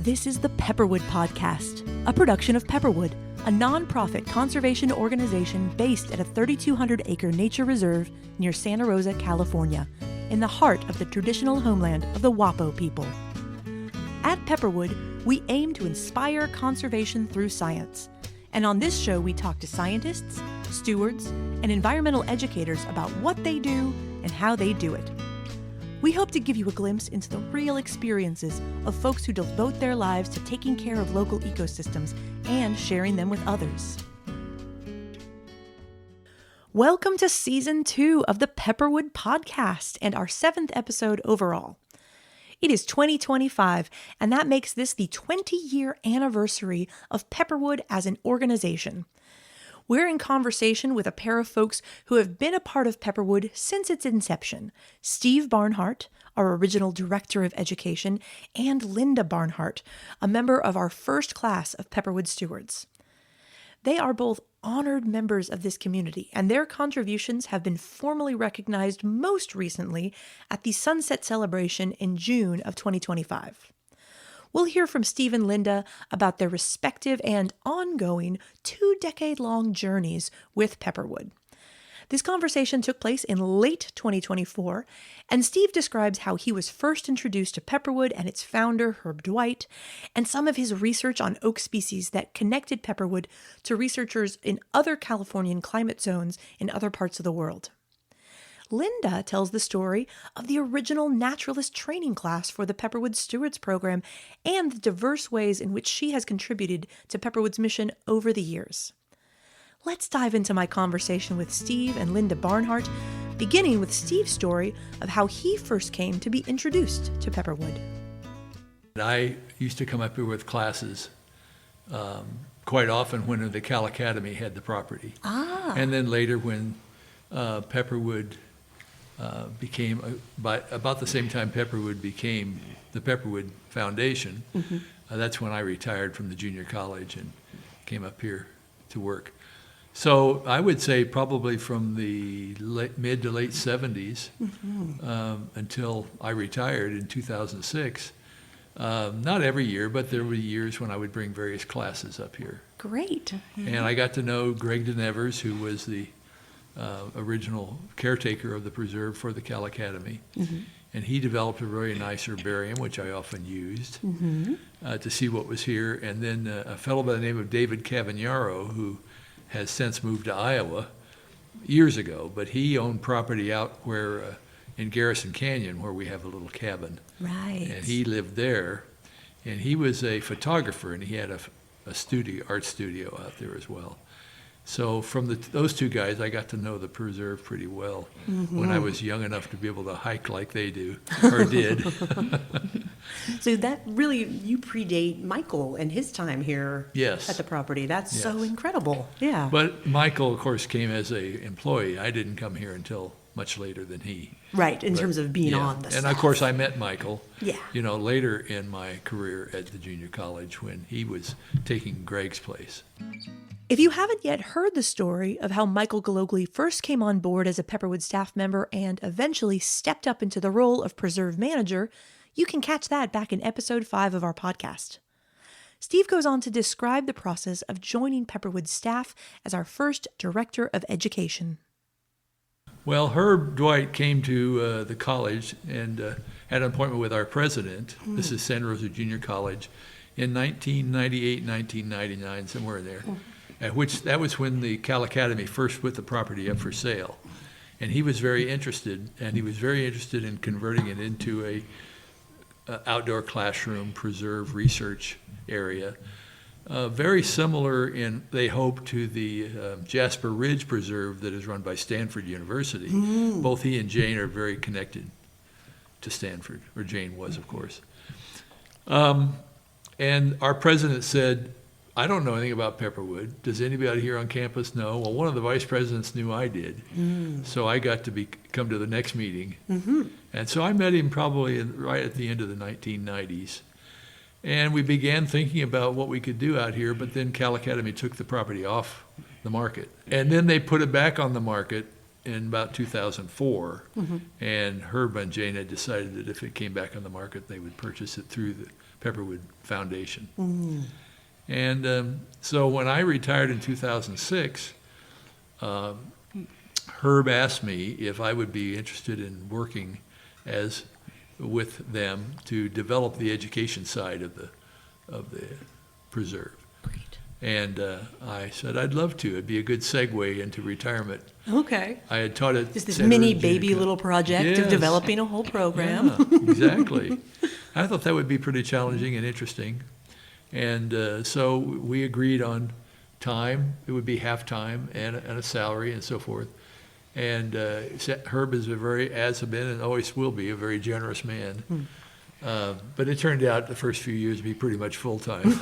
This is the Pepperwood Podcast, a production of Pepperwood, a nonprofit conservation organization based at a 3,200-acre nature reserve near Santa Rosa, California, in the heart of the traditional homeland of the Wapo people. At Pepperwood, we aim to inspire conservation through science. And on this show, we talk to scientists, stewards, and environmental educators about what they do and how they do it. We hope to give you a glimpse into the real experiences of folks who devote their lives to taking care of local ecosystems and sharing them with others. Welcome to Season 2 of the Pepperwood Podcast and our 7th episode overall. It is 2025, and that makes this the 20-year anniversary of Pepperwood as an organization. We're in conversation with a pair of folks who have been a part of Pepperwood since its inception, Steve Barnhart, our original Director of Education, and Linda Barnhart, a member of our first class of Pepperwood Stewards. They are both honored members of this community, and their contributions have been formally recognized most recently at the Sunset Celebration in June of 2025. We'll hear from Steve and Linda about their respective and ongoing 2-decade-long journeys with Pepperwood. This conversation took place in late 2024, and Steve describes how he was first introduced to Pepperwood and its founder, Herb Dwight, and some of his research on oak species that connected Pepperwood to researchers in other Californian climate zones in other parts of the world. Linda tells the story of the original naturalist training class for the Pepperwood Stewards program and the diverse ways in which she has contributed to Pepperwood's mission over the years. Let's dive into my conversation with Steve and Linda Barnhart, beginning with Steve's story of how he first came to be introduced to Pepperwood. I used to come up here with classes quite often when the Cal Academy had the property. And then later when Pepperwood became, by about the same time Pepperwood became the Pepperwood Foundation, that's when I retired from the junior college and came up here to work. So I would say probably from the mid to late 70s until I retired in 2006. Not every year, but there were years when I would bring various classes up here. Great. And I got to know Greg DeNevers, who was the original caretaker of the preserve for the Cal Academy. And he developed a very nice herbarium, which I often used to see what was here. And then a fellow by the name of David Cavagnaro, who has since moved to Iowa years ago, but he owned property out where in Garrison Canyon, where we have a little cabin. Right. And he lived there, and he was a photographer, and he had a art studio out there as well. So from those two guys, I got to know the preserve pretty well when I was young enough to be able to hike like they do, or did. So that really, you predate Michael and his time here Yes. at the property. That's so incredible. Yeah. But Michael, of course, came as an employee. I didn't come here until much later than he. Right, in terms of being on the staff. And of course, I met Michael, Yeah. Later in my career at the junior college when he was taking Greg's place. If you haven't yet heard the story of how Michael Galogli first came on board as a Pepperwood staff member and eventually stepped up into the role of preserve manager, you can catch that back in episode 5 of our podcast. Steve goes on to describe the process of joining Pepperwood staff as our first Director of Education. Well, Herb Dwight came to the college and had an appointment with our president. This is Santa Rosa Junior College in 1998, 1999, somewhere in there. That was when the Cal Academy first put the property up for sale. And he was very interested, in converting it into a outdoor classroom preserve research area. Very similar they hope to the Jasper Ridge Preserve that is run by Stanford University. Both he and Jane are very connected to Stanford, or Jane was, of course. And our president said, I don't know anything about Pepperwood. Does anybody here on campus know? Well, one of the vice presidents knew I did. So I got to come to the next meeting. And so I met him probably right at the end of the 1990s. And we began thinking about what we could do out here, but then Cal Academy took the property off the market. And then they put it back on the market in about 2004. And Herb and Jane had decided that if it came back on the market, they would purchase it through the Pepperwood Foundation. And so when I retired in 2006, Herb asked me if I would be interested in working with them to develop the education side of the preserve. Great. And I said I'd love to. It'd be a good segue into retirement. Okay. I had taught at Just this Center mini of baby Junior little project Yes. of developing a whole program. Yeah, exactly. I thought that would be pretty challenging and interesting. And so we agreed on time. It would be half time and a salary and so forth. And Herb is has been and always will be, a very generous man. But it turned out the first few years to be pretty much full time.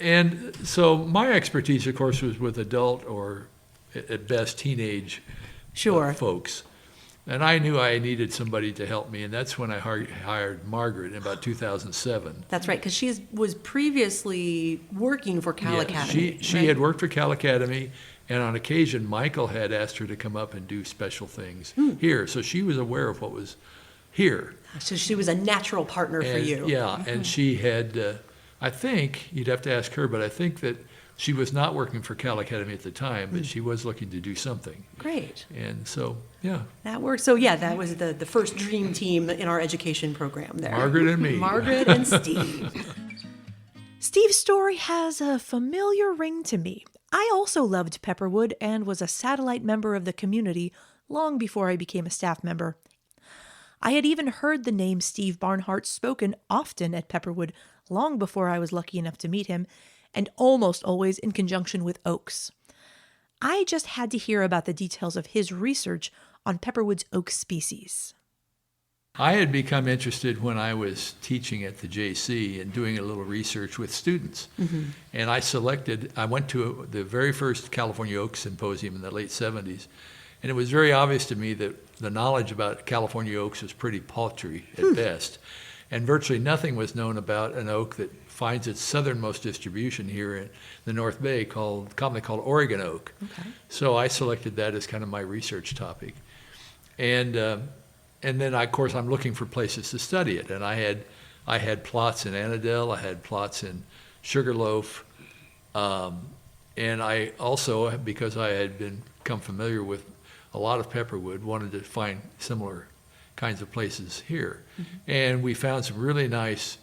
And so my expertise, of course, was with adult or at best teenage Sure. folks. And I knew I needed somebody to help me, and that's when I hired Margaret in about 2007. That's right, because she was previously working for Cal Yeah, Academy. She right? had worked for Cal Academy, and on occasion, Michael had asked her to come up and do special things here. So she was aware of what was here. So she was a natural partner for And, you. Yeah, and she had, I think, you'd have to ask her, but I think that she was not working for Cal Academy at the time, but she was looking to do something. Great. And so, yeah, That works. So yeah, that was the first dream team in our education program there. Margaret and me. Margaret and Steve. Steve's story has a familiar ring to me. I also loved Pepperwood and was a satellite member of the community long before I became a staff member. I had even heard the name Steve Barnhart spoken often at Pepperwood long before I was lucky enough to meet him, and almost always in conjunction with oaks. I just had to hear about the details of his research on Pepperwood's oak species. I had become interested when I was teaching at the JC and doing a little research with students. And I went to the very first California Oak Symposium in the late 70s, and it was very obvious to me that the knowledge about California oaks was pretty paltry at best. And virtually nothing was known about an oak that finds its southernmost distribution here in the North Bay, commonly called Oregon oak. Okay. So I selected that as kind of my research topic. And then, of course, I'm looking for places to study it. And I had plots in Annandale, I had plots in Sugarloaf, and I also, because I had become familiar with a lot of Pepperwood, wanted to find similar kinds of places here. And we found some really nice,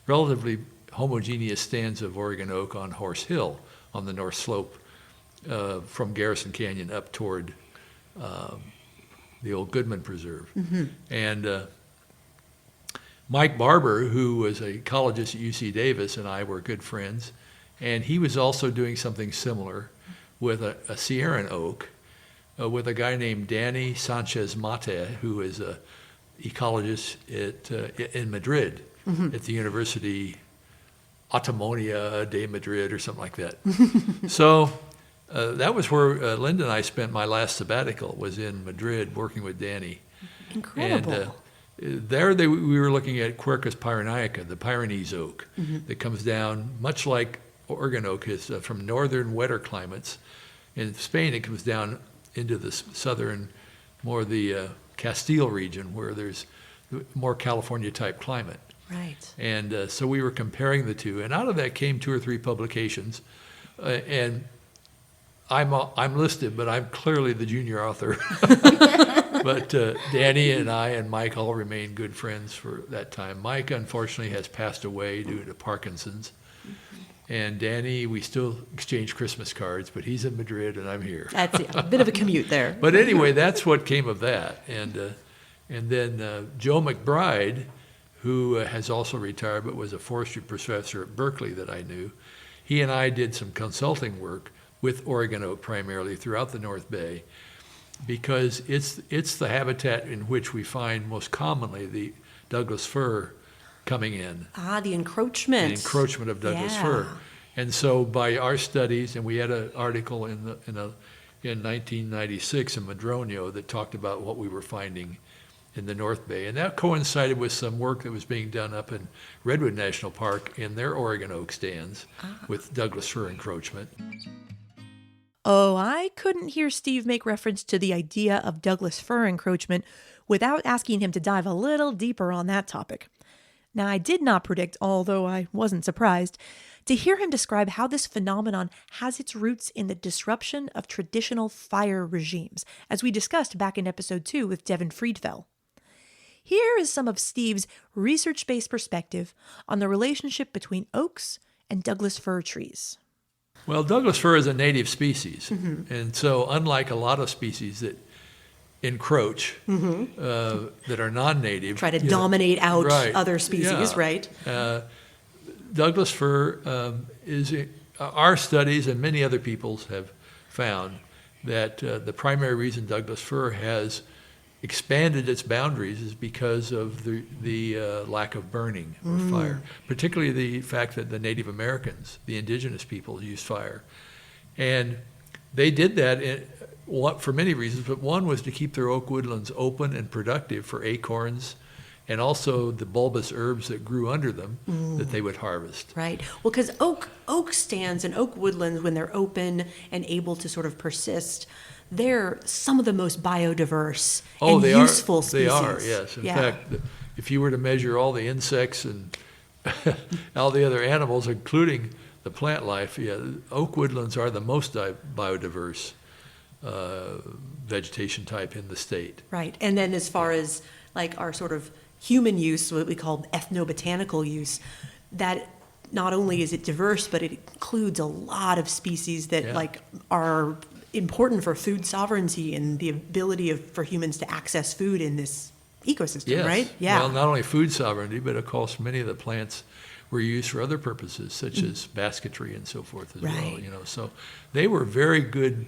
relatively homogeneous stands of Oregon oak on Horse Hill on the north slope from Garrison Canyon up toward the old Goodman Preserve. And Mike Barber, who was a ecologist at UC Davis, and I were good friends, and he was also doing something similar with a Sierran oak with a guy named Danny Sanchez Mate, who is an ecologist in Madrid at the University Automonia de Madrid or something like that. So that was where Linda and I spent my last sabbatical, was in Madrid working with Danny. Incredible. And there we were looking at Quercus pyrenaica, the Pyrenees oak, that comes down, much like Oregon oak is from northern wetter climates. In Spain, it comes down into the southern, more the Castile region, where there's more California-type climate. Right. And so we were comparing the two, and out of that came 2 or 3 publications. And I'm listed, but I'm clearly the junior author. But Danny and I and Mike all remained good friends for that time. Mike, unfortunately, has passed away due to Parkinson's. And Danny, we still exchange Christmas cards, but he's in Madrid and I'm here. That's a bit of a commute there. But anyway, that's what came of that. And then Joe McBride, who has also retired but was a forestry professor at Berkeley that I knew, he and I did some consulting work with Oregon oak primarily throughout the North Bay, because it's the habitat in which we find most commonly the Douglas fir coming in. The encroachment. The encroachment of Douglas fir. And so by our studies, and we had an article in 1996 in Madronio that talked about what we were finding in the North Bay. And that coincided with some work that was being done up in Redwood National Park in their Oregon oak stands with Douglas fir encroachment. Oh, I couldn't hear Steve make reference to the idea of Douglas fir encroachment without asking him to dive a little deeper on that topic. Now, I did not predict, although I wasn't surprised, to hear him describe how this phenomenon has its roots in the disruption of traditional fire regimes, as we discussed back in episode 2 with Devin Friedfeld. Here is some of Steve's research-based perspective on the relationship between oaks and Douglas fir trees. Well, Douglas fir is a native species, and so unlike a lot of species that encroach, that are non-native. Try to dominate out right, other species, right? Douglas fir our studies and many other people's have found that the primary reason Douglas fir has expanded its boundaries is because of the lack of burning or fire, particularly the fact that the Native Americans, the indigenous people, used fire. And they did that for many reasons, but one was to keep their oak woodlands open and productive for acorns and also the bulbous herbs that grew under them that they would harvest. Right. Well, because oak stands and oak woodlands, when they're open and able to sort of persist, they're some of the most biodiverse and useful species. They are, yes. In fact, if you were to measure all the insects and all the other animals, including the plant life, oak woodlands are the most biodiverse vegetation type in the state. Right. And then as far as like our sort of human use, what we call ethnobotanical use, that not only is it diverse, but it includes a lot of species that like are important for food sovereignty and the ability for humans to access food in this ecosystem, right? Yeah. Well, not only food sovereignty, but of course many of the plants were used for other purposes, such as basketry and so forth as well. So they were very good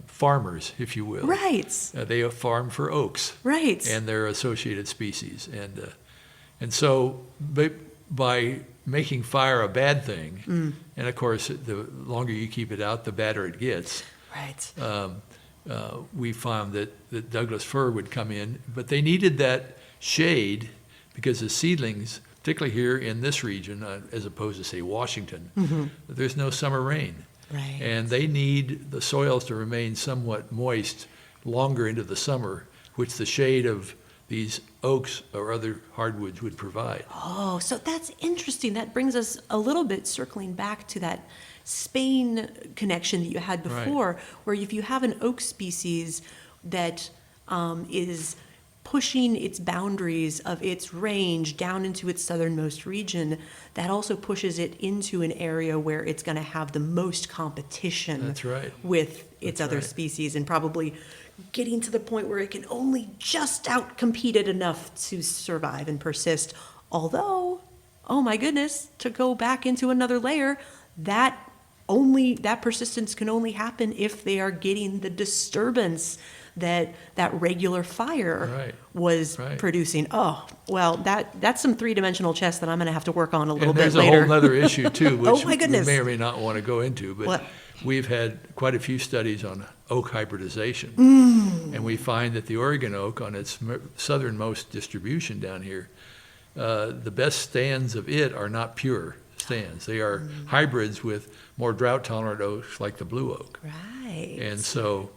farmers, if you will. Right. They farmed for oaks. Right. And their associated species, and so by making fire a bad thing, and of course the longer you keep it out, the badder it gets. Right. We found that Douglas fir would come in, but they needed that shade because the seedlings, particularly here in this region, as opposed to say Washington, there's no summer rain. Right. And they need the soils to remain somewhat moist longer into the summer, which the shade of these oaks or other hardwoods would provide. Oh, so that's interesting. That brings us a little bit circling back to that Spain connection that you had before, where if you have an oak species that is pushing its boundaries of its range down into its southernmost region, that also pushes it into an area where it's going to have the most competition with its other species, and probably getting to the point where it can only just outcompete it enough to survive and persist. Although, oh my goodness, to go back into another layer, that persistence can only happen if they are getting the disturbance that regular fire was producing. Oh, well, that's some three-dimensional chess that I'm going to have to work on a little bit later. There's a whole other issue, too, which oh my goodness. we may or may not want to go into, but we've had quite a few studies on oak hybridization. And we find that the Oregon oak, on its southernmost distribution down here, the best stands of it are not pure stands. They are hybrids with more drought-tolerant oaks like the blue oak. Right. And so,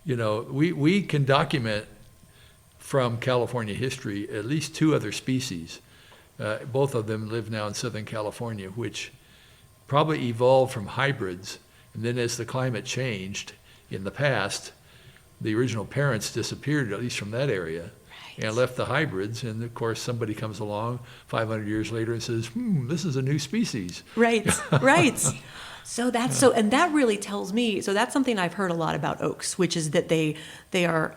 we can document from California history at least two other species. Both of them live now in Southern California, which probably evolved from hybrids. And then as the climate changed in the past, the original parents disappeared, at least from that area, and left the hybrids. And of course, somebody comes along 500 years later and says, this is a new species. Right. So and that really tells me, so that's something I've heard a lot about oaks, which is that they are,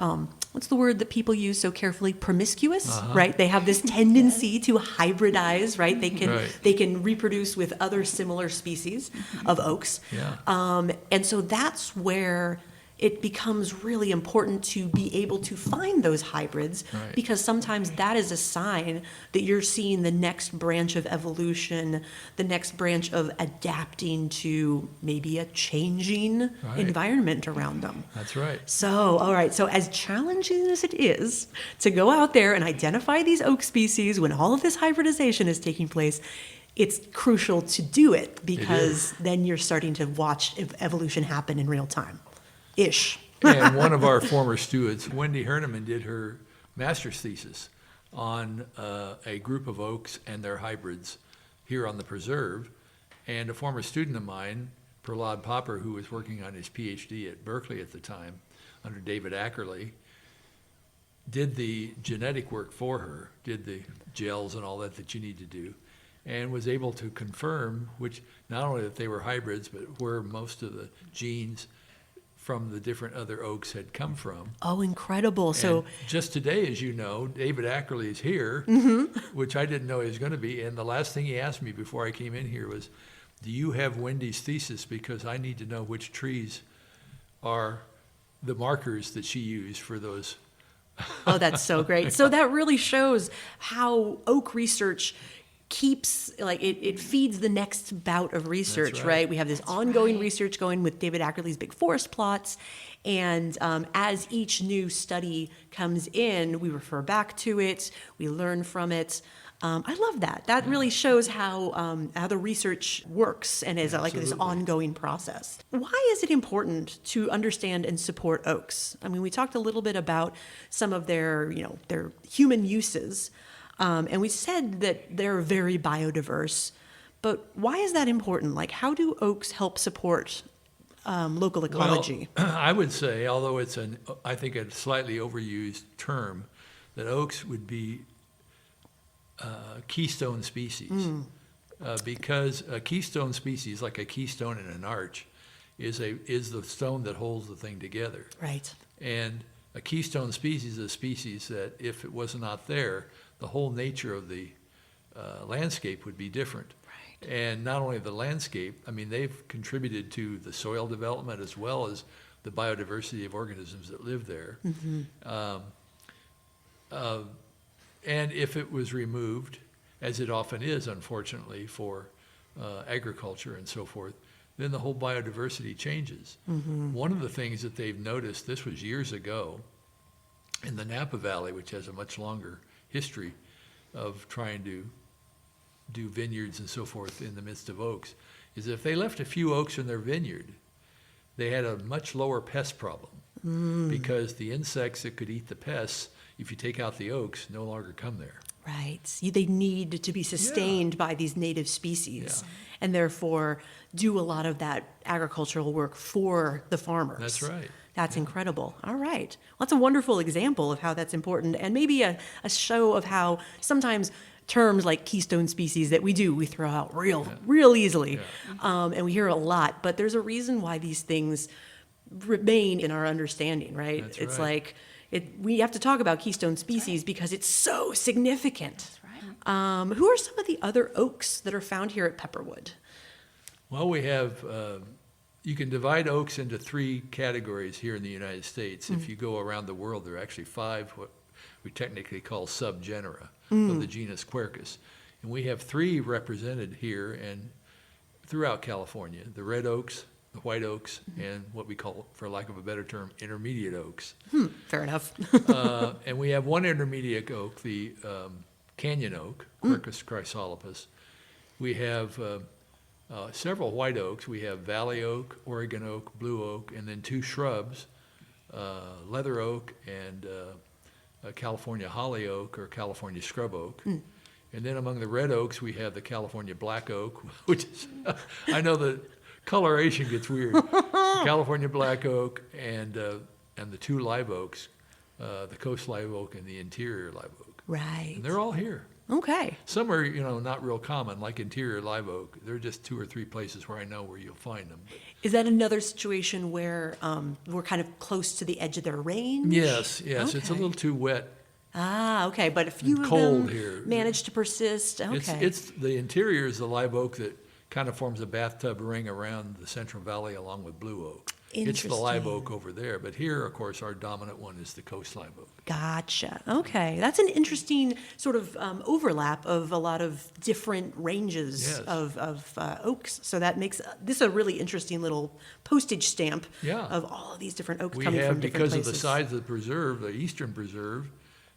what's the word that people use so carefully? Promiscuous, right? They have this tendency to hybridize, right? They can reproduce with other similar species of oaks. And so that's where it becomes really important to be able to find those hybrids, because sometimes that is a sign that you're seeing the next branch of evolution, the next branch of adapting to maybe a changing environment around them. That's right. So, all right. So as challenging as it is to go out there and identify these oak species when all of this hybridization is taking place, it's crucial to do it, because then you're starting to watch evolution happen in real time. Ish. And one of our former stewards, Wendy Herneman, did her master's thesis on a group of oaks and their hybrids here on the preserve. And a former student of mine, Prahlad Popper, who was working on his PhD at Berkeley at the time under David Ackerley, did the genetic work for her, did the gels and all that you need to do, and was able to confirm which, not only that they were hybrids, but where most of the genes from the different other oaks had come from. Oh, incredible. So And just today, as you know, David Ackerley is here, which I didn't know he was going to be. And the last thing he asked me before I came in here was, do you have Wendy's thesis? Because I need to know which trees are the markers that she used for those. Oh, that's so great. So that really shows how oak research keeps, like, it feeds the next bout of research, That's right. right. We have this ongoing research going with David Ackerley's big forest plots. And as each new study comes in, we refer back to it, we learn from it. I love that. That really shows how the research works and is like this Absolutely. ongoing process. Why is it important to understand and support oaks? I mean, we talked a little bit about some of their human uses, and we said that they're very biodiverse. But why is that important? Like, how do oaks help support local ecology? Well, I would say, although it's I think a slightly overused term, that oaks would be keystone species, because a keystone species, like a keystone in an arch, is the stone that holds the thing together. Right. And a keystone species is a species that, if it was not there, the whole nature of the landscape would be different. Right. And not only the landscape, I mean, they've contributed to the soil development as well as the biodiversity of organisms that live there. And if it was removed, as it often is, unfortunately, for agriculture and so forth, then the whole biodiversity changes. One of the things that they've noticed, this was years ago, in the Napa Valley, which has a much longer history of trying to do vineyards and so forth in the midst of oaks, is if they left a few oaks in their vineyard, they had a much lower pest problem, because the insects that could eat the pests, if you take out the oaks, no longer come there. Right. They need to be sustained by these native species, and therefore do a lot of that agricultural work for the farmers. That's right. That's incredible. All right. Well, that's a wonderful example of how that's important, and maybe a show of how sometimes terms like keystone species that we throw out real easily, and we hear a lot, but there's a reason why these things remain in our understanding, right? That's it's right. like, we have to talk about keystone species because it's so significant. That's right. Who are some of the other oaks that are found here at Pepperwood? Well, we have, you can divide oaks into 3 categories here in the United States. If you go around the world, there are actually 5 what we technically call subgenera of the genus Quercus. And we have 3 represented here and throughout California: the red oaks, the white oaks, and what we call, for lack of a better term, intermediate oaks. Fair enough. And we have one intermediate oak, the canyon oak, Quercus chrysolepis. We have several white oaks. We have valley oak, Oregon oak, blue oak, and then 2 shrubs, leather oak and California holly oak or California scrub oak. And then among the red oaks, we have the California black oak, which is, I know the coloration gets weird. California black oak and the 2 live oaks, the coast live oak and the interior live oak. Right. And they're all here. Okay. Some are, not real common, like interior live oak. There are just 2 or 3 places where I know where you'll find them. But Is that another situation where we're kind of close to the edge of their range? yes, it's a Okay. little too wet. Ah, okay, but a few of Cold them here. manage to persist. Okay. It's the interior is the live oak that kind of forms a bathtub ring around the Central Valley along with blue oak. It's the live Interesting. oak over there, but here, of course, our dominant one is the coast live oak. Gotcha. Okay, that's an interesting sort of overlap of a lot of different ranges Yes. of oaks. So that makes this a really interesting little postage stamp Yeah. of all of these different oaks We coming have, from different because places. of the size of the preserve, the eastern preserve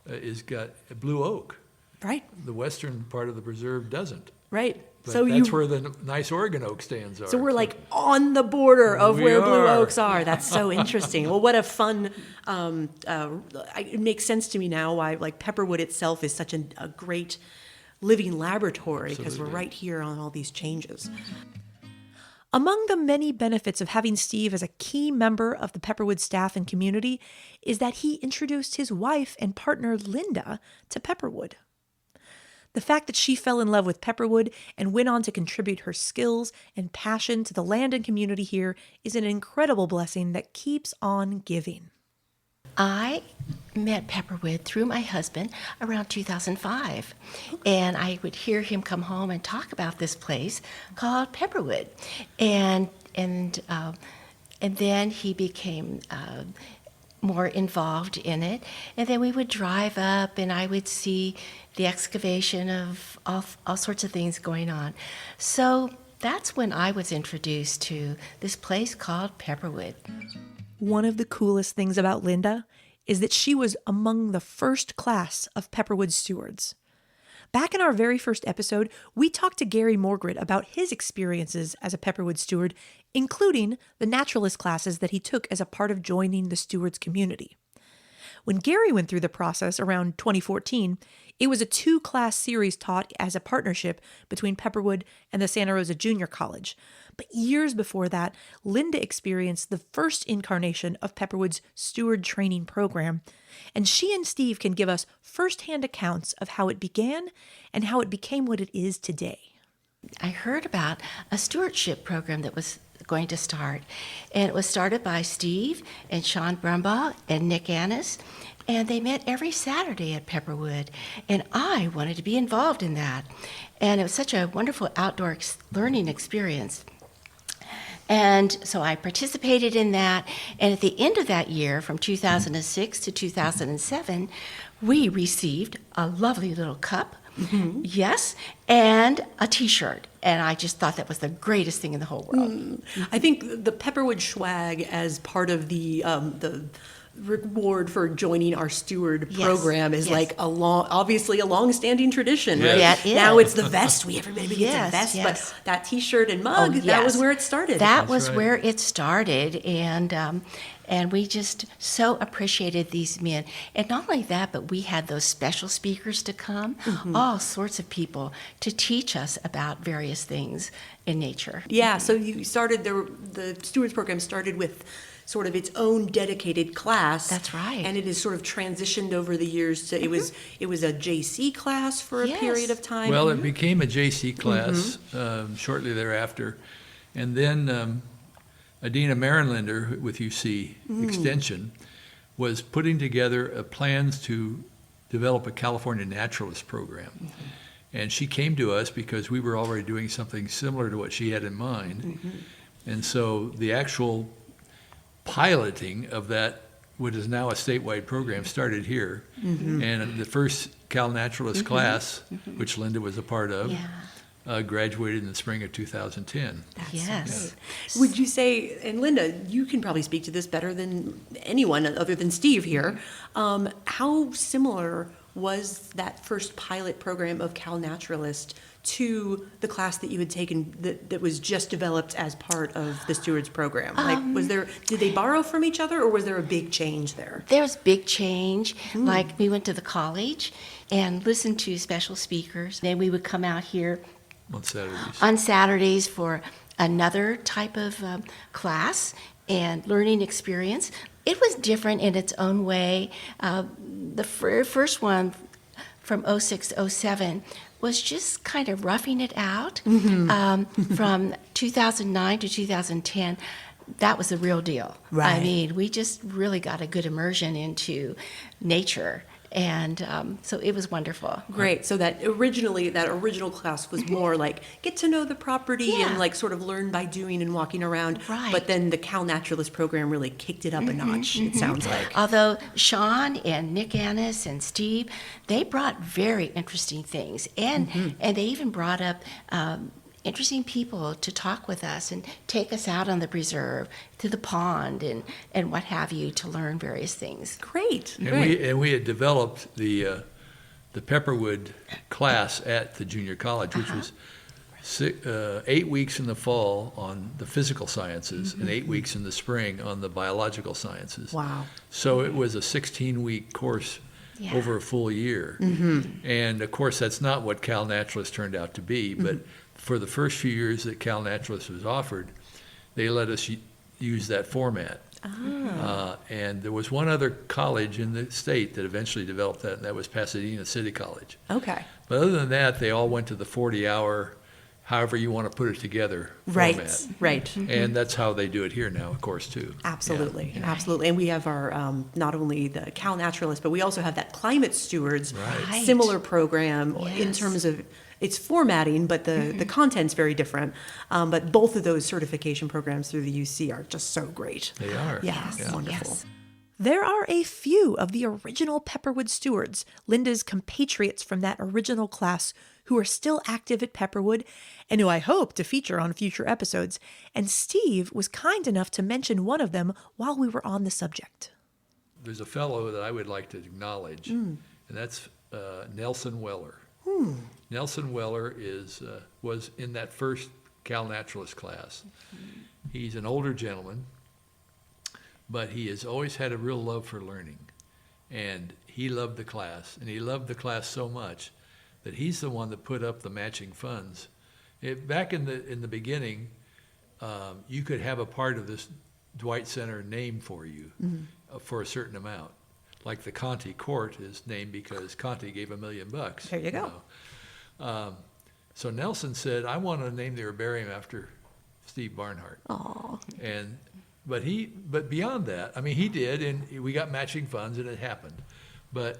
is got blue oak. Right. The western part of the preserve doesn't. Right. But So that's where the nice Oregon oak stands are. So we're like on the border of We where blue are. oaks are. That's so interesting. Well, what a fun, it makes sense to me now why like Pepperwood itself is such a great living laboratory, because we're Absolutely. right here on all these changes. Among the many benefits of having Steve as a key member of the Pepperwood staff and community is that he introduced his wife and partner Linda to Pepperwood. The fact that she fell in love with Pepperwood and went on to contribute her skills and passion to the land and community here is an incredible blessing that keeps on giving. I met Pepperwood through my husband around 2005, and I would hear him come home and talk about this place called Pepperwood, and then he became more involved in it, and then we would drive up, and I would see the excavation of all sorts of things going on. So that's when I was introduced to this place called Pepperwood. One of the coolest things about Linda is that she was among the first class of Pepperwood Stewards. Back in our very first episode, we talked to Gary Morgret about his experiences as a Pepperwood Steward, including the naturalist classes that he took as a part of joining the Stewards community. When Gary went through the process around 2014, it was a 2-class series taught as a partnership between Pepperwood and the Santa Rosa Junior College. But years before that, Linda experienced the first incarnation of Pepperwood's steward training program, and she and Steve can give us firsthand accounts of how it began and how it became what it is today. I heard about a stewardship program that was going to start, and it was started by Steve and Sean Brumbaugh and Nick Annis, and they met every Saturday at Pepperwood, and I wanted to be involved in that, and it was such a wonderful outdoor learning experience. And so I participated in that, and at the end of that year, from 2006 to 2007, we received a lovely little cup, yes, and a T-shirt, and I just thought that was the greatest thing in the whole world. I think the Pepperwood swag as part of the reward for joining our steward Yes, program is yes. like obviously a long-standing tradition, Yes. right? Yeah, it is. Now it's the vest. Everybody gets Yes, a vest, yes. but that T-shirt and mug, that yes. was where it started. That That's was right. where it started, and we just so appreciated these men. And not only that, but we had those special speakers to come, all sorts of people to teach us about various things in nature. Yeah, so you started, the stewards program started with sort of its own dedicated class. That's right. And it has sort of transitioned over the years to, it was a JC class for a Yes. period of time. Well, it became a JC class shortly thereafter. And then Adina Marinlander with UC Extension was putting together plans to develop a California Naturalist program. And she came to us because we were already doing something similar to what she had in mind. And so the actual piloting of that, what is now a statewide program, started here. And the first Cal Naturalist class, which Linda was a part of, Yeah. graduated in the spring of 2010. Yes. Would you say, and Linda, you can probably speak to this better than anyone other than Steve here, how similar was that first pilot program of Cal Naturalist to the class that you had taken that was just developed as part of the stewards program? Like, did they borrow from each other, or was there a big change there? There's big change. Like, we went to the college and listened to special speakers. Then we would come out here On Saturdays. on Saturdays for another type of class and learning experience. It was different in its own way. The first one from 06, 07 was just kind of roughing it out. From 2009 to 2010, that was the real deal. Right. I mean, we just really got a good immersion into nature. And so it was wonderful. Great. So that original class was more like get to know the property Yeah. and like sort of learn by doing and walking around. Right. But then the Cal Naturalist program really kicked it up a notch, it sounds like. Although Sean and Nick Annis and Steve, they brought very interesting things. And they even brought up interesting people to talk with us and take us out on the preserve, to the pond and what have you, to learn various things. Great. And we had developed the Pepperwood class at the junior college, which was 8 weeks in the fall on the physical sciences and 8 weeks in the spring on the biological sciences. Wow. So it was a 16-week course over a full year. And of course, that's not what CalNaturalist turned out to be, but for the first few years that CalNaturalist was offered, they let us use that format. And there was one other college in the state that eventually developed that, and that was Pasadena City College. Okay. But other than that, they all went to the 40-hour, however you want to put it together format. Right. And that's how they do it here now, of course, too. Absolutely, absolutely. And we have our, not only the Cal Naturalist, but we also have that Climate Stewards, Right. similar program in Yes. terms of its formatting, but the content's very different. But both of those certification programs through the UC are just so great. They are. Yes, Yeah. wonderful. Yes. There are a few of the original Pepperwood Stewards, Linda's compatriots from that original class, who are still active at Pepperwood and who I hope to feature on future episodes. And Steve was kind enough to mention one of them while we were on the subject. There's a fellow that I would like to acknowledge, and that's Nelson Weller. Nelson Weller was in that first Cal Naturalist class. He's an older gentleman, but he has always had a real love for learning. And he loved the class, and he loved the class so much that he's the one that put up the matching funds. Back in the beginning, you could have a part of this Dwight Center named for you for a certain amount. Like the Conti Court is named because Conti gave $1 million. There you go. So Nelson said, I want to name the herbarium after Steve Barnhart. Aw. But beyond that, I mean, he did, and we got matching funds, and it happened. But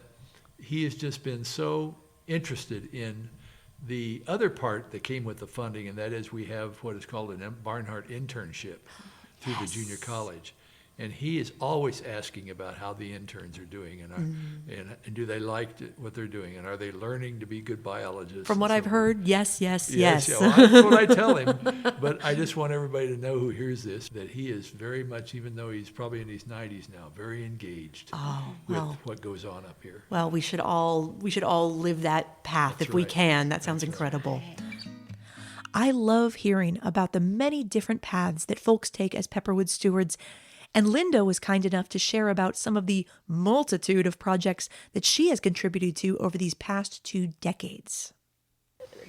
he has just been so interested in the other part that came with the funding, and that is we have what is called a Barnhart internship through the junior college. And he is always asking about how the interns are doing, and do they like what they're doing, and are they learning to be good biologists? From what I've heard, yes. Yeah, well, that's what I tell him. But I just want everybody to know who hears this, that he is very much, even though he's probably in his 90s now, very engaged with what goes on up here. Well, we should all live that path That's if we right. can. That sounds That's incredible. I love hearing about the many different paths that folks take as Pepperwood Stewards, and Linda was kind enough to share about some of the multitude of projects that she has contributed to over these past 2 decades.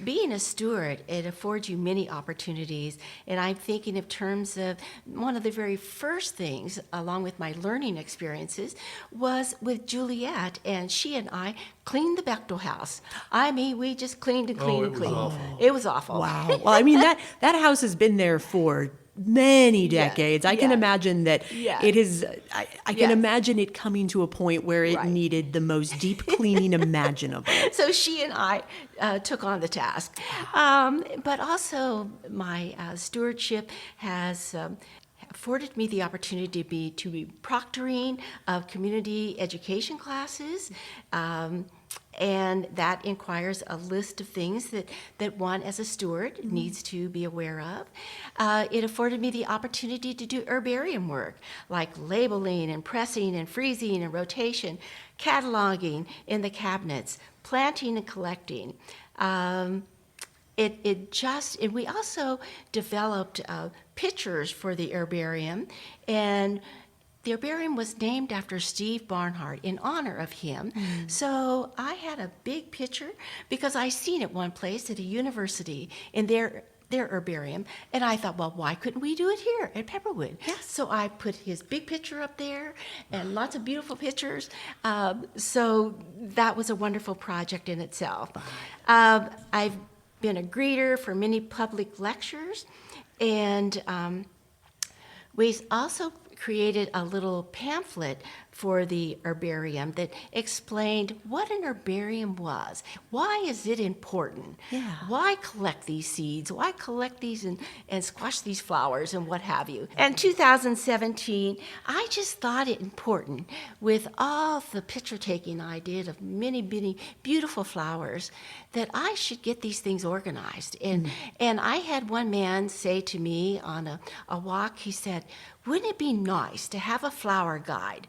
Being a steward, it affords you many opportunities, and I'm thinking of terms of one of the very first things, along with my learning experiences, was with Juliet, and she and I cleaned the Bechtel house. I mean, we just cleaned and cleaned and was cleaned. awful. It was awful. Wow. Well, I mean, that house has been there for many decades. I can imagine that it is, I can imagine it coming to a point where it needed the most deep cleaning imaginable. So she and I took on the task. But also, my stewardship has afforded me the opportunity to be proctoring of community education classes. And that requires a list of things that one as a steward needs to be aware of. It afforded me the opportunity to do herbarium work, like labeling and pressing and freezing and rotation, cataloging in the cabinets, planting and collecting. And we also developed pictures for the herbarium, and the herbarium was named after Steve Barnhart in honor of him. So I had a big picture because I seen it one place at a university in their herbarium, and I thought, well, why couldn't we do it here at Pepperwood? Yes. So I put his big picture up there and lots of beautiful pictures. So that was a wonderful project in itself. I've been a greeter for many public lectures, and we also created a little pamphlet for the herbarium that explained what an herbarium was. Why is it important? Yeah. Why collect these seeds? Why collect these and squash these flowers and what have you? And 2017, I just thought it important, with all the picture taking I did of many, many beautiful flowers, that I should get these things organized. And I had one man say to me on a walk, he said, wouldn't it be nice to have a flower guide,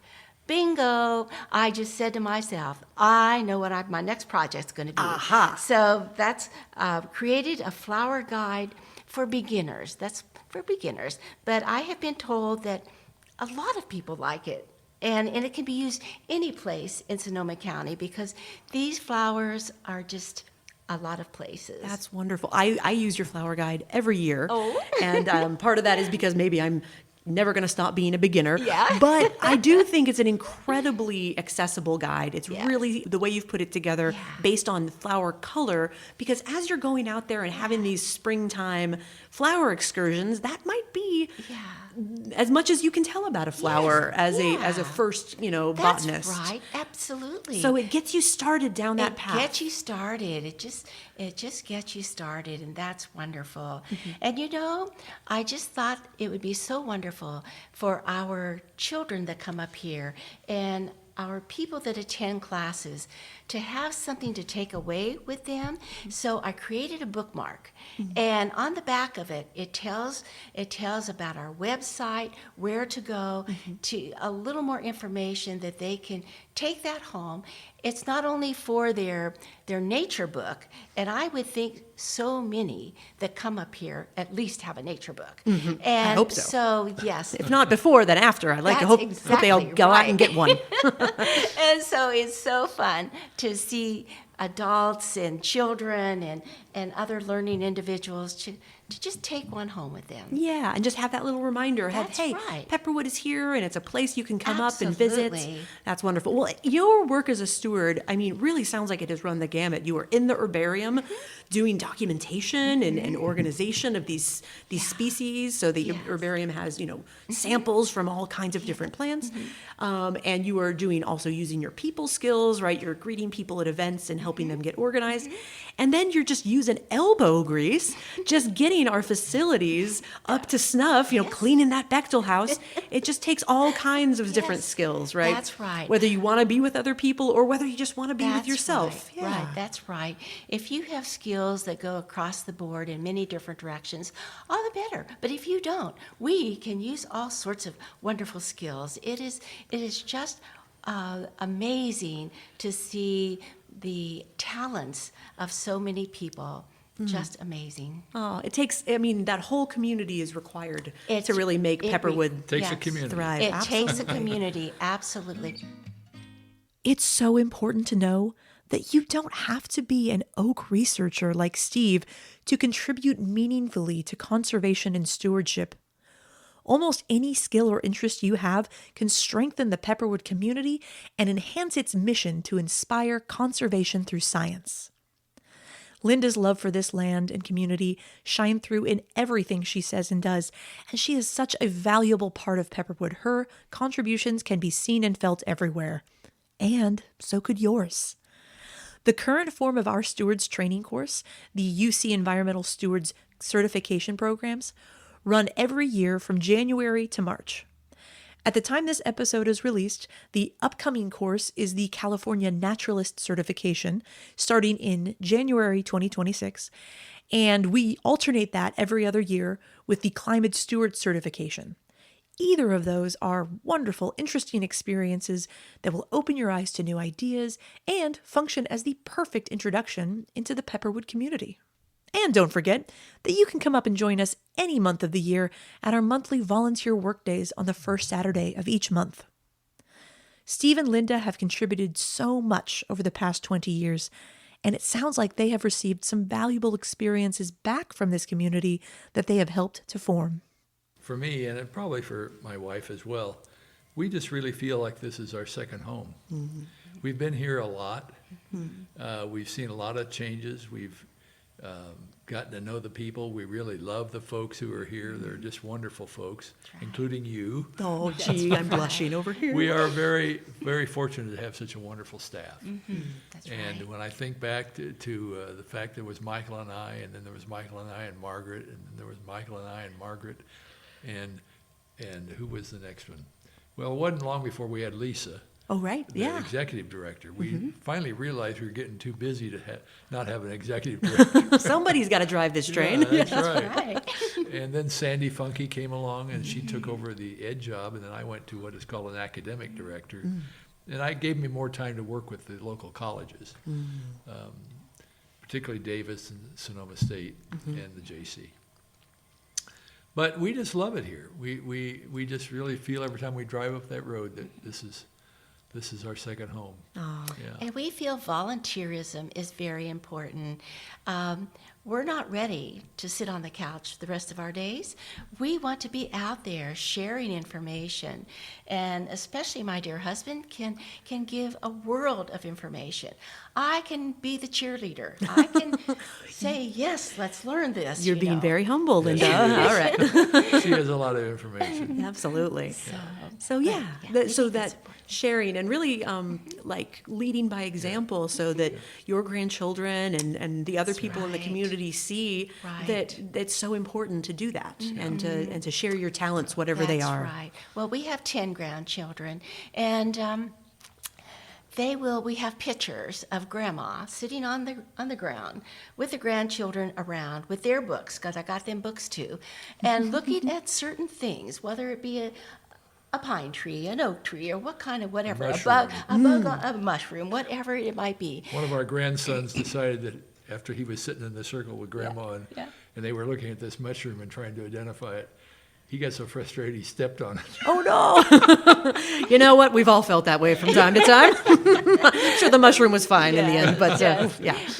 bingo, I just said to myself, I know what my next project's going to be. Aha. So that's created a flower guide for beginners. That's for beginners. But I have been told that a lot of people like it. And it can be used any place in Sonoma County because these flowers are just a lot of places. That's wonderful. I use your flower guide every year. Oh. And part of that is because maybe I'm never going to stop being a beginner. Yeah. But I do think it's an incredibly accessible guide. It's Yes. really the way you've put it together based on flower color, because as you're going out there and having these springtime flower excursions, that might be as much as you can tell about a flower as a first, That's botanist. right, absolutely. So it gets you started down that path. It gets you started. It just gets you started, and that's wonderful. Mm-hmm. And I just thought it would be so wonderful for our children that come up here and our people that attend classes to have something to take away with them. So I created a bookmark, and on the back of it, it tells about our website, where to go, to a little more information that they can take that home. It's not only for their nature book, and I would think so many that come up here at least have a nature book. And I hope so. So yes, If not before, then after. I'd like to hope they all exactly go out right. and get one. And so it's so fun to see adults and children and other learning individuals to just take one home with them. Yeah, and just have that little reminder. That's Hey, right. Pepperwood is here, and it's a place you can come up and visit. Absolutely. That's wonderful. Well, your work as a steward, really sounds like it has run the gamut. You were in the herbarium doing documentation and organization of these species. So the herbarium has, samples from all kinds of different plants. And you are also using your people skills, right? You're greeting people at events and helping them get organized. And then you're just using elbow grease, just getting our facilities up to snuff, cleaning that Bechtel house. It just takes all kinds of different skills, right? That's right. Whether you want to be with other people or whether you just want to be with That's yourself. Right, right, that's right. If you have skills that go across the board in many different directions, all the better. But if you don't, we can use all sorts of wonderful skills. It is just amazing to see the talents of so many people. Just amazing. Oh, it takes, that whole community is required to really make Pepperwood Takes a community. thrive. It Absolutely. takes a community, absolutely. It's so important to know that you don't have to be an oak researcher like Steve to contribute meaningfully to conservation and stewardship. Almost any skill or interest you have can strengthen the Pepperwood community and enhance its mission to inspire conservation through science. Linda's love for this land and community shine through in everything she says and does, and she is such a valuable part of Pepperwood. Her contributions can be seen and felt everywhere, and so could yours. The current form of our Stewards training course, the UC Environmental Stewards certification programs, run every year from January to March. At the time this episode is released, the upcoming course is the California Naturalist certification, starting in January 2026, and we alternate that every other year with the Climate Steward certification. Either of those are wonderful, interesting experiences that will open your eyes to new ideas and function as the perfect introduction into the Pepperwood community. And don't forget that you can come up and join us any month of the year at our monthly volunteer work days on the first Saturday of each month. Steve and Linda have contributed so much over the past 20 years, and it sounds like they have received some valuable experiences back from this community that they have helped to form. For me, and probably for my wife as well, we just really feel like this is our second home. Mm-hmm. We've been here a lot. Mm-hmm. We've seen a lot of changes. We've gotten to know the people. We really love the folks who are here. They're just wonderful folks, including you. Oh, gee, I'm blushing over here. We are very, very fortunate to have such a wonderful staff. Mm-hmm. That's And right. when I think back to the fact there was Michael and I, and then there was Michael and I and Margaret, and then there was Michael and I and Margaret, and who was the next one? Well, it wasn't long before we had Lisa. Oh, right. the Yeah. executive director. We finally realized we were getting too busy to not have an executive director. Somebody's got to drive this train. Yeah, that's right. Right. And then Sandy Funky came along, and she took over the ed job, and then I went to what is called an academic director. And I gave me more time to work with the local colleges, particularly Davis and Sonoma State and the JC. But we just love it here. We just really feel every time we drive up that road that this is our second home. Oh. Yeah. And we feel volunteerism is very important. We're not ready to sit on the couch the rest of our days. We want to be out there sharing information. And especially my dear husband can give a world of information. I can be the cheerleader. I can say, yes, let's learn this. You're being very humble, Linda. Yes, she is. All right. She has a lot of information. Absolutely. So we yeah, think so that's that sharing and really like leading by example, so that your grandchildren and the other people in the right. community see Right. that it's so important to do that and to share your talents, whatever they That's are. right. Well, we have 10 grandchildren, and we have pictures of Grandma sitting on the ground with the grandchildren around with their books, because I got them books too, and looking at certain things, whether it be a pine tree, an oak tree, or whatever, a mushroom, whatever it might be. One of our grandsons decided that after he was sitting in the circle with Grandma and they were looking at this mushroom and trying to identify it, he got so frustrated he stepped on it. Oh no! You know what? We've all felt that way from time to time. I'm sure the mushroom was fine in the end, but yeah.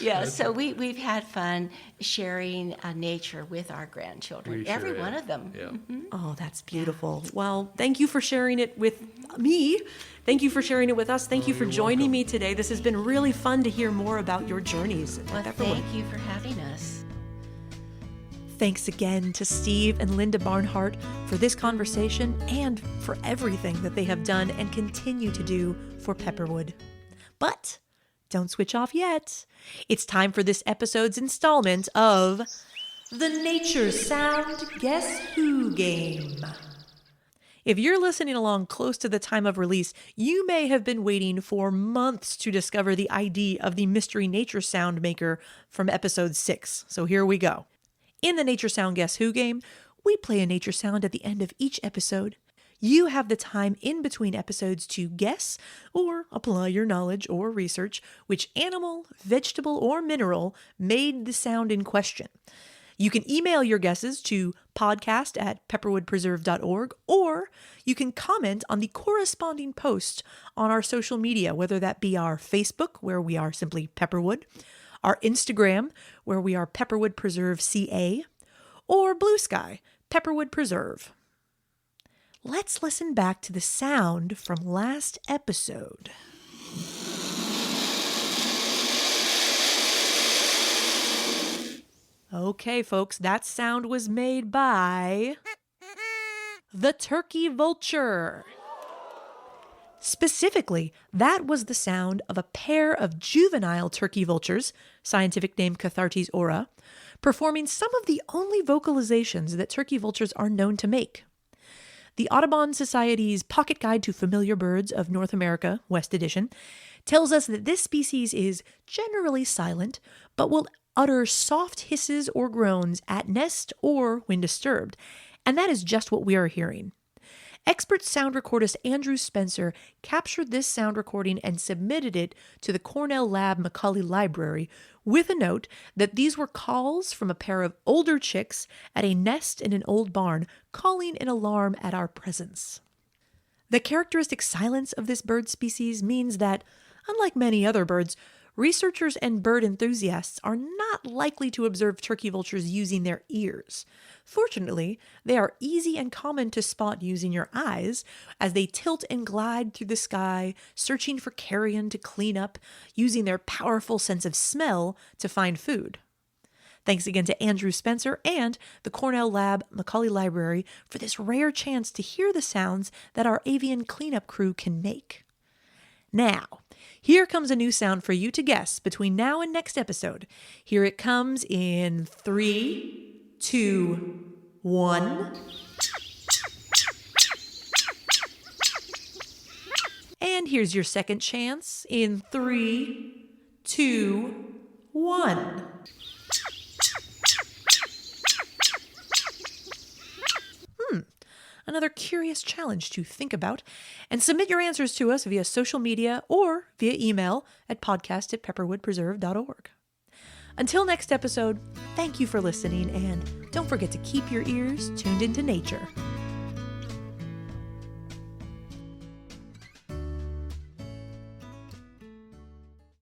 Yeah, so we've had fun sharing nature with our grandchildren, We sure every have. one of them. Yeah. Oh, that's beautiful. Well, thank you for sharing it with me. Thank you for sharing it with us. Thank you for you're joining welcome. me today. This has been really fun to hear more about your journeys. Well, at Pepperwood. thank you for having us. Thanks again to Steve and Linda Barnhart for this conversation and for everything that they have done and continue to do for Pepperwood. But don't switch off yet. It's time for this episode's installment of the Nature Sound Guess Who game. If you're listening along close to the time of release, you may have been waiting for months to discover the ID of the mystery nature sound maker from episode 6. So here we go. In the Nature Sound Guess Who game, we play a nature sound at the end of each episode. You have the time in between episodes to guess or apply your knowledge or research which animal, vegetable, or mineral made the sound in question. You can email your guesses to podcast@pepperwoodpreserve.org, or you can comment on the corresponding post on our social media, whether that be our Facebook, where we are simply Pepperwood, our Instagram, where we are Pepperwood Preserve CA, or Blue Sky, Pepperwood Preserve. Let's listen back to the sound from last episode. Okay, folks, that sound was made by the turkey vulture. Specifically, that was the sound of a pair of juvenile turkey vultures, scientific name Cathartes ora, performing some of the only vocalizations that turkey vultures are known to make. The Audubon Society's Pocket Guide to Familiar Birds of North America, West Edition, tells us that this species is generally silent, but will utter soft hisses or groans at nest or when disturbed, and that is just what we are hearing. Expert sound recordist Andrew Spencer captured this sound recording and submitted it to the Cornell Lab Macaulay Library with a note that these were calls from a pair of older chicks at a nest in an old barn, calling in alarm at our presence. The characteristic silence of this bird species means that, unlike many other birds, researchers and bird enthusiasts are not likely to observe turkey vultures using their ears. Fortunately, they are easy and common to spot using your eyes as they tilt and glide through the sky, searching for carrion to clean up, using their powerful sense of smell to find food. Thanks again to Andrew Spencer and the Cornell Lab Macaulay Library for this rare chance to hear the sounds that our avian cleanup crew can make. Now, here comes a new sound for you to guess between now and next episode. Here it comes in 3, 2, 1. And here's your second chance in 3, 2, 1. Another curious challenge to think about, and submit your answers to us via social media or via email at podcast@pepperwoodpreserve.org. Until next episode, thank you for listening, and don't forget to keep your ears tuned into nature.